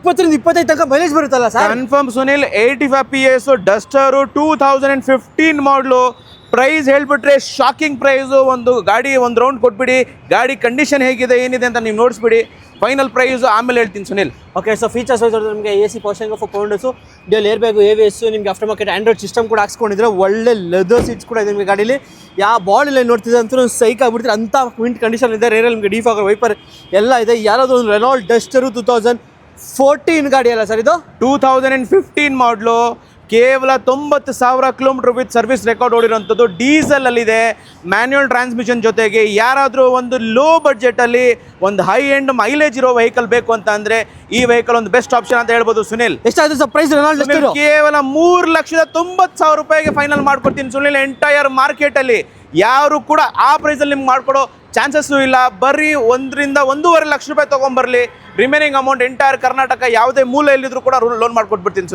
20-25 ತನಕ ಮೈಲೇಜ್ ಬರುತ್ತಲ್ಲ sir? Confirm Sunil. 85 PS Duster 2015 ಮಾಡಲು. ಪ್ರೈಸ್ ಹೇಳ್ಬಿಟ್ರೆ ಶಾಕಿಂಗ್ ಪ್ರೈಸು. ಒಂದು ಗಾಡಿ ಒಂದು ರೌಂಡ್ ಕೊಟ್ಬಿಡಿ, ಗಾಡಿ ಕಂಡೀಷನ್ ಹೇಗಿದೆ ಏನಿದೆ ಅಂತ ನೀವು ನೋಡಿಸ್ಬಿಡಿ. ಫೈನಲ್ ಪ್ರೈಸು ಆಮೇಲೆ ಹೇಳ್ತೀನಿ Sunil. Okay, so features wise ನಿಮಗೆ AC portion of pounders, dual air bag, ABS, ನಿಮಗೆ ಆಫ್ಟರ್ ಮಾರ್ಕೆಟ್ ಆಂಡ್ರಾಯ್ಡ್ ಸಿಸ್ಟಮ್ ಕೂಡ ಹಾಕ್ಸ್ಕೊಂಡಿದ್ರೆ. ಒಳ್ಳೆ ಲೆದರ್ ಸೀಟ್ಸ್ ಕೂಡ ಇದೆ ನಿಮಗೆ ಗಾಡೀಲಿ. ಯಾವ ಬಾಡಿ ಲೈನ್ ನೋಡ್ತಿದೆ ಅಂತೂ ಸೈಕ್ ಆಗ್ಬಿಡ್ತೀರಿ, ಅಂಥ ಮಿಂಟ್ ಕಂಡೀಷನ್ ಇದೆ. ರೇರಲ್ಲಿ ನಿಮಗೆ ಡಿಫಾಗರ್ ವೈಪರ್ ಎಲ್ಲ ಇದೆ. ಯಾರಾದರೂ ಒಂದು ರೆನಾಲ್ಡ್ ಡಸ್ಟರು 2014 ಗಾಡಿ ಅಲ್ಲ ಸರ್ ಇದು? 2015 ಮಾಡಲು. ಕೇವಲ 90,000 ಕಿಲೋಮೀಟರ್ ವಿತ್ ಸರ್ವಿಸ್ ರೆಕಾರ್ಡ್ ಓಡಿರೋಂಥದ್ದು. ಡೀಸೆಲಲ್ಲಿದೆ, ಮ್ಯಾನ್ಯುಯಲ್ ಟ್ರಾನ್ಸ್ಮಿಷನ್ ಜೊತೆಗೆ. ಯಾರಾದರೂ ಒಂದು ಲೋ ಬಡ್ಜೆಟಲ್ಲಿ ಒಂದು ಹೈ ಎಂಡ್ ಮೈಲೇಜ್ ಇರೋ ವೆಹಿಕಲ್ ಬೇಕು ಅಂತ ಅಂದರೆ ಈ ವೆಹಿಕಲ್ ಒಂದು ಬೆಸ್ಟ್ ಆಪ್ಷನ್ ಅಂತ ಹೇಳ್ಬೋದು ಸುನಿಲ್. ಎಷ್ಟಾಯ್ತು ಸರ್ ಪ್ರೈಸ್ ರೆನಾಲ್ಡ್ ಡಸ್ಟರ್? ಕೇವಲ 3,90,000 ರೂಪಾಯಿಗೆ ಫೈನಲ್ ಮಾಡ್ಕೊಡ್ತೀನಿ ಸುನಿಲ್. ಎಂಟೈರ್ ಮಾರ್ಕೆಟಲ್ಲಿ ಯಾರು ಕೂಡ ಆ ಪ್ರೈಸಲ್ಲಿ ನಿಮ್ಗೆ ಮಾಡ್ಕೊಡೋ ಚಾನ್ಸಸ್ಸು ಇಲ್ಲ. ಬರ್ರಿ 1 ರಿಂದ 1.5 ಲಕ್ಷ ರೂಪಾಯಿ ತೊಗೊಂಬರ್ಲಿ. ರಿಮೈನಿಂಗ್ ಅಮೌಂಟ್ ಎಂಟೈರ್ ಕರ್ನಾಟಕ ಯಾವುದೇ ಮೂಲೆಯಲ್ಲಿದ್ದರೂ ಕೂಡ ಲೋನ್ ಮಾಡ್ಕೊಟ್ಬಿಡ್ತೀನಿ.